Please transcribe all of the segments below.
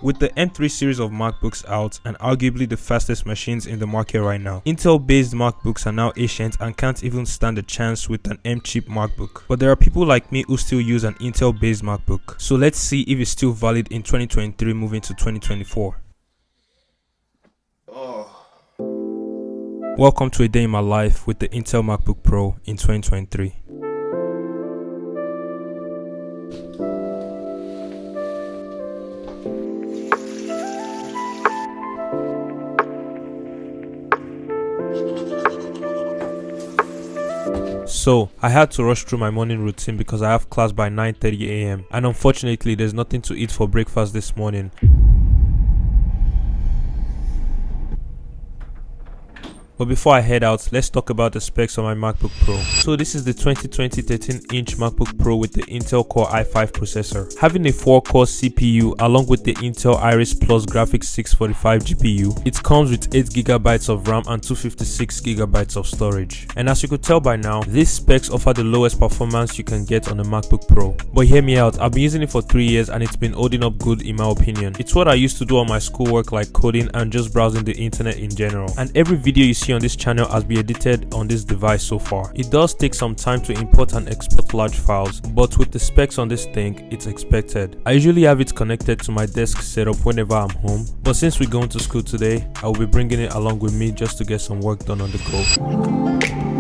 With the M3 series of MacBooks out and arguably the fastest machines in the market right now, Intel-based MacBooks are now ancient and can't even stand a chance with an M-chip MacBook. But there are people like me who still use an Intel-based MacBook. So let's see if it's still valid in 2023 moving to 2024. Welcome to a day in my life with the Intel MacBook Pro in 2023. So, I had to rush through my morning routine because I have class by 9:30 a.m. and unfortunately there's nothing to eat for breakfast this morning. But before I head out, let's talk about the specs on my MacBook Pro. So this is the 2020 13-inch MacBook Pro with the Intel Core i5 processor. Having a 4-core CPU along with the Intel Iris Plus Graphics 645 GPU, it comes with 8GB of RAM and 256GB of storage. And as you could tell by now, these specs offer the lowest performance you can get on a MacBook Pro. But hear me out, I've been using it for 3 years and it's been holding up good in my opinion. It's what I used to do on my schoolwork like coding and just browsing the internet in general. And every video you see on this channel has been edited on this device so far. It does take some time to import and export large files, but with the specs on this thing, it's expected. I usually have it connected to my desk setup whenever I'm home, but since we're going to school today, I will be bringing it along with me just to get some work done on the go.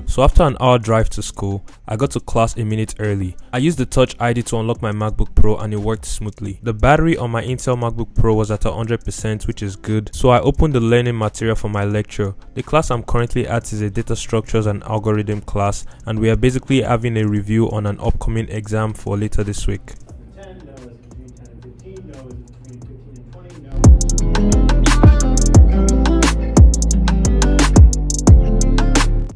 So after an hour drive to school, I got to class a minute early. I used the Touch ID to unlock my MacBook Pro and it worked smoothly. The battery on my Intel MacBook Pro was at 100%, which is good, so I opened the learning material for my lecture. The class I'm currently at is a data structures and algorithm class, and we are basically having a review on an upcoming exam for later this week.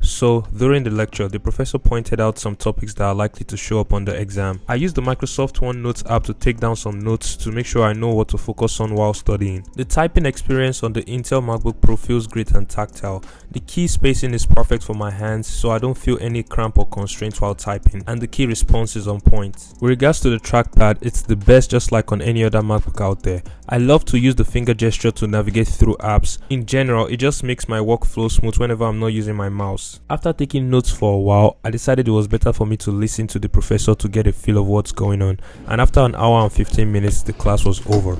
So, during the lecture, the professor pointed out some topics that are likely to show up on the exam. I used the Microsoft OneNote app to take down some notes to make sure I know what to focus on while studying. The typing experience on the Intel MacBook Pro feels great and tactile. The key spacing is perfect for my hands, so I don't feel any cramp or constraint while typing, and the key response is on point. With regards to the trackpad, it's the best just like on any other MacBook out there. I love to use the finger gesture to navigate through apps. In general, it just makes my workflow smooth whenever I'm not using my mouse. After taking notes for a while, I decided it was better for me to listen to the professor to get a feel of what's going on, and after an hour and 15 minutes, the class was over.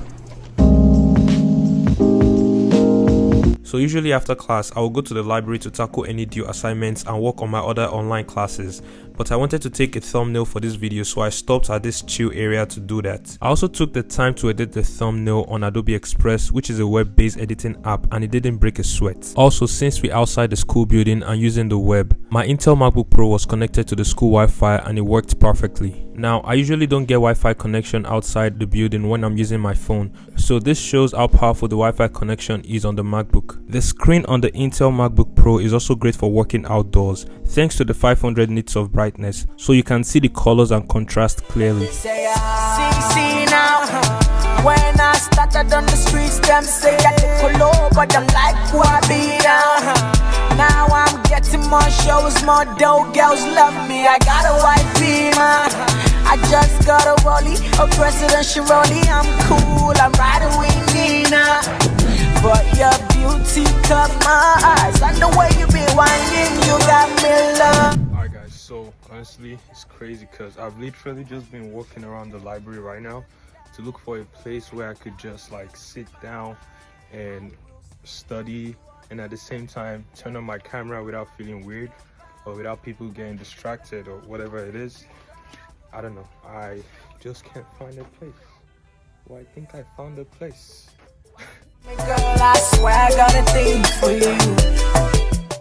So usually after class, I will go to the library to tackle any due assignments and work on my other online classes. But I wanted to take a thumbnail for this video, so I stopped at this chill area to do that. I also took the time to edit the thumbnail on Adobe Express, which is a web-based editing app, and it didn't break a sweat. Also, since we're outside the school building and using the web, my Intel MacBook Pro was connected to the school Wi-Fi and it worked perfectly. Now, I usually don't get Wi-Fi connection outside the building when I'm using my phone, so this shows how powerful the Wi-Fi connection is on the MacBook. The screen on the Intel MacBook Pro is also great for working outdoors, thanks to the 500 nits of brightness, so you can see the colors and contrast clearly. When I started on the streets, them say I look low, but I'm like now I'm getting more shows, more dope, girls love me. I got a white beamer, I just got a rollie, a presidential rollie. I'm cool, I'm riding with Nina, but your beauty caught my eyes, and the way you be whining, you got me love. Alright guys, so honestly, it's crazy because I've literally just been walking around the library right now to look for a place where I could just like sit down and study, and at the same time turn on my camera without feeling weird or without people getting distracted or whatever it is. I don't know, I just can't find a place. Well, I think I found a place. Girl, I swear I got a thing for you.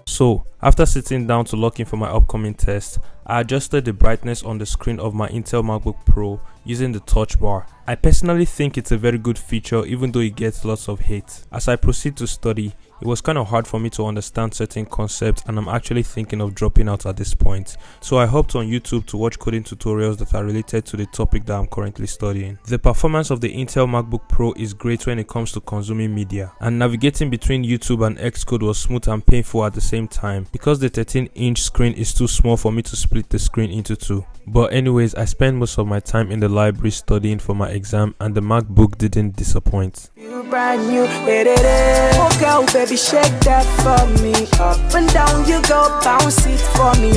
So, after sitting down to lock in for my upcoming test, I adjusted the brightness on the screen of my Intel MacBook Pro using the touch bar. I personally think it's a very good feature even though it gets lots of hate. As I proceed to study, it was kind of hard for me to understand certain concepts and I'm actually thinking of dropping out at this point. So I hopped on YouTube to watch coding tutorials that are related to the topic that I'm currently studying. The performance of the Intel MacBook Pro is great when it comes to consuming media, and navigating between YouTube and Xcode was smooth and painful at the same time because the 13-inch screen is too small for me to split the screen into two. But anyways, I spent most of my time in the library studying for my exam and the MacBook didn't disappoint. You brand new, oh girl, baby, shake that for me. Up and down you go, bounce it for me.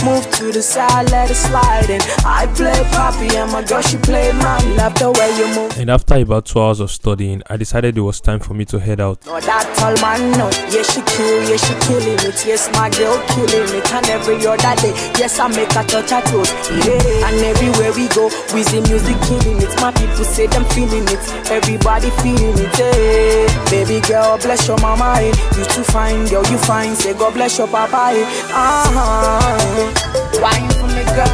Move to the side, let it slide in. I play Poppy and my girl, she play mommy. Love the way you move. And after about 2 hours of studying, I decided it was time for me to head out. No, that tall man, no. Yeah, she cool, yeah, she killing it. Yes, my girl killing it. And every other day, yes, I make her touch her toes. Yeah. And everywhere we go, we see music killing it. My people say them feeling it. Everybody feeling it. Hey. Baby girl, bless your mama. Eh. You too fine, girl, you fine. Say God bless your papa. Eh. Wine for me, girl.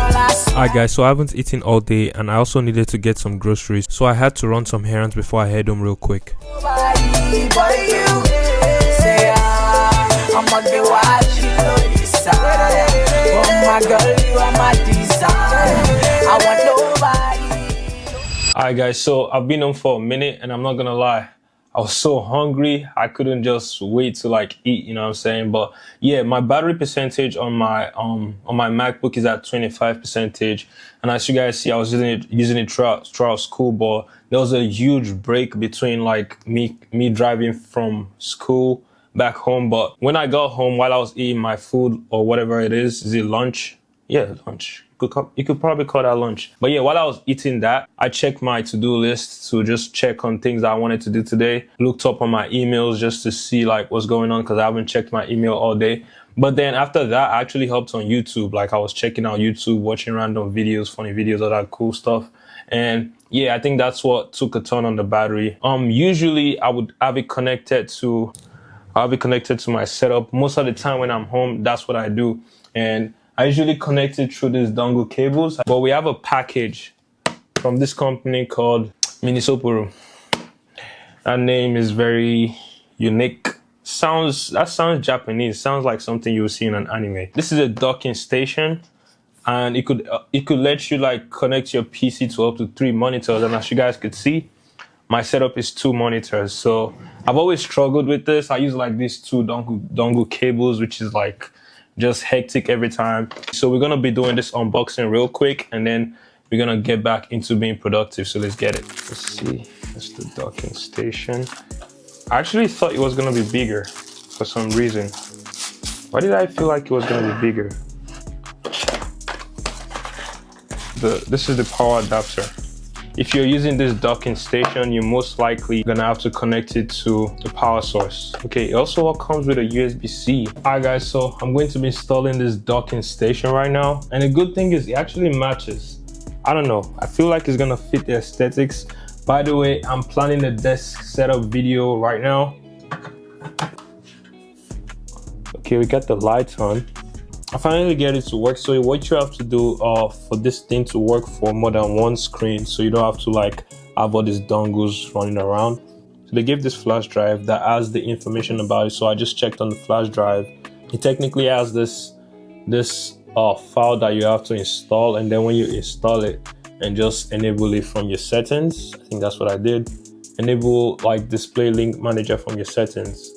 Alright guys, so I haven't eaten all day and I also needed to get some groceries, so I had to run some errands before I head home real quick. Nobody but you. Say I'm a the watch, you know this side. Oh my girl, you are my desire. I want nobody. Alright guys, so I've been home for a minute and I'm not gonna lie, I was so hungry I couldn't just wait to like eat, you know what I'm saying? But yeah, my battery percentage on my MacBook is at 25%, and as you guys see, I was using it throughout school, but there was a huge break between like me driving from school back home. But when I got home, while I was eating my food or whatever it is it lunch? Yeah, lunch. You could probably call that lunch. But yeah, while I was eating that, I checked my to-do list to just check on things that I wanted to do today. Looked up on my emails just to see like what's going on because I haven't checked my email all day. But then after that, I actually hopped on YouTube. Like I was checking out YouTube, watching random videos, funny videos, all that cool stuff. And yeah, I think that's what took a turn on the battery. Usually I would have it connected to my setup. Most of the time when I'm home, that's what I do. And I usually connect it through these dongle cables, but we have a package from this company called Minisopuru. That name is very unique. That sounds Japanese. Sounds like something you would see in an anime. This is a docking station, and it could let you like connect your PC to up to 3 monitors. And as you guys could see, my setup is 2 monitors. So I've always struggled with this. I use like these 2 dongle cables, which is like just hectic every time. So we're gonna be doing this unboxing real quick and then we're gonna get back into being productive. So let's get it. Let's see, that's the docking station. I actually thought it was gonna be bigger for some reason. Why did I feel like it was gonna be bigger? This is the power adapter. If you're using this docking station, you're most likely gonna have to connect it to the power source. Okay, it also comes with a USB-C. Alright guys, so I'm going to be installing this docking station right now. And the good thing is it actually matches. I don't know, I feel like it's gonna fit the aesthetics. By the way, I'm planning a desk setup video right now. Okay, we got the lights on. I finally get it to work. So what you have to do for this thing to work for more than one screen, so you don't have to like have all these dongles running around. So they gave this flash drive that has the information about it. So I just checked on the flash drive. It technically has this file that you have to install, and then when you install it and just enable it from your settings, I think that's what I did. Enable like display link manager from your settings.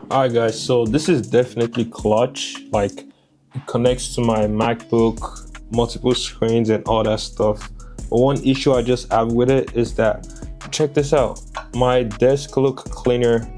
Alright guys, so this is definitely clutch. Like, it connects to my MacBook, multiple screens and all that stuff. But one issue I just have with it is that, check this out, my desk looked cleaner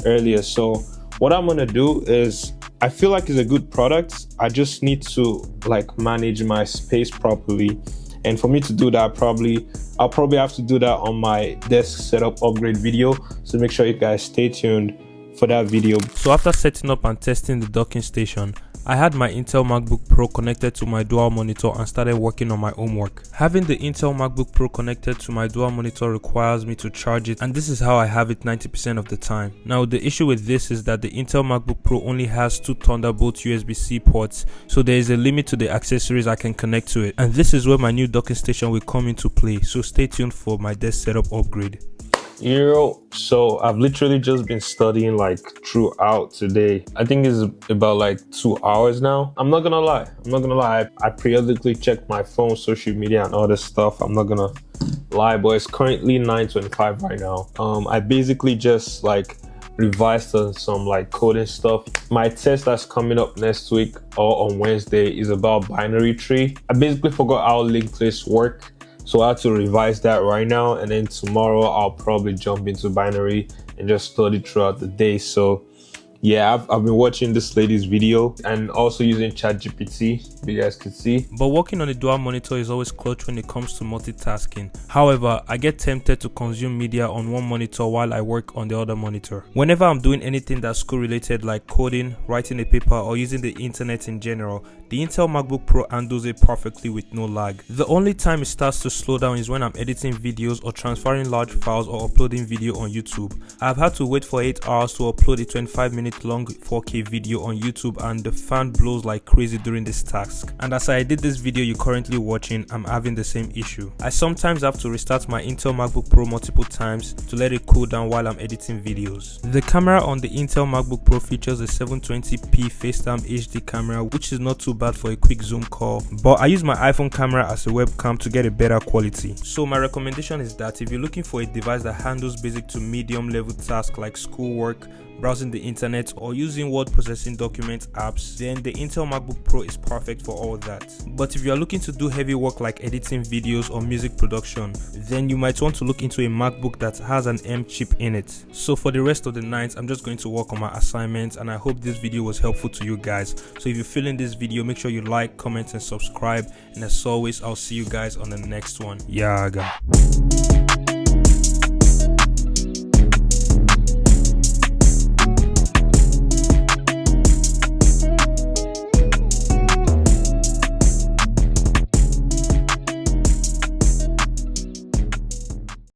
earlier. So what I'm gonna do is, I feel like it's a good product. I just need to like manage my space properly. And for me to do that, I'll probably have to do that on my desk setup upgrade video. So make sure you guys stay tuned for that video. So after setting up and testing the docking station, I had my Intel MacBook Pro connected to my dual monitor and started working on my homework. Having the Intel MacBook Pro connected to my dual monitor requires me to charge it, and this is how I have it 90% of the time. Now the issue with this is that the Intel MacBook Pro only has 2 Thunderbolt USB-C ports, so there is a limit to the accessories I can connect to it, and this is where my new docking station will come into play, so stay tuned for my desk setup upgrade. So I've literally just been studying like throughout today. I think it's about like 2 hours now. I'm not gonna lie. I periodically check my phone, social media and all this stuff. I'm not gonna lie, but it's currently 9:25 right now. I basically just like revised on some like coding stuff. My test that's coming up next week or on Wednesday is about binary tree. I basically forgot how linked lists work, so I have to revise that right now, and then tomorrow I'll probably jump into binary and just study throughout the day. So yeah, I've been watching this lady's video and also using ChatGPT, you guys can see. But working on a dual monitor is always clutch when it comes to multitasking. However, I get tempted to consume media on one monitor while I work on the other monitor. Whenever I'm doing anything that's school related like coding, writing a paper or using the internet in general, the Intel MacBook Pro handles it perfectly with no lag. The only time it starts to slow down is when I'm editing videos or transferring large files or uploading video on YouTube. I've had to wait for 8 hours to upload a 25-minute long 4K video on YouTube, and the fan blows like crazy during this task. And as I did this video you're currently watching, I'm having the same issue. I sometimes have to restart my Intel MacBook Pro multiple times to let it cool down while I'm editing videos. The camera on the Intel MacBook Pro features a 720p FaceTime HD camera, which is not too bad for a quick zoom call, but I use my iPhone camera as a webcam to get a better quality. So my recommendation is that if you're looking for a device that handles basic to medium level tasks like schoolwork, browsing the internet or using word processing document apps, then the Intel MacBook Pro is perfect for all that. But if you are looking to do heavy work like editing videos or music production, then you might want to look into a MacBook that has an M chip in it. So for the rest of the night, I'm just going to work on my assignments, and I hope this video was helpful to you guys. So if you're feeling this video, make sure you like, comment and subscribe, and as always, I'll see you guys on the next one. Yaga.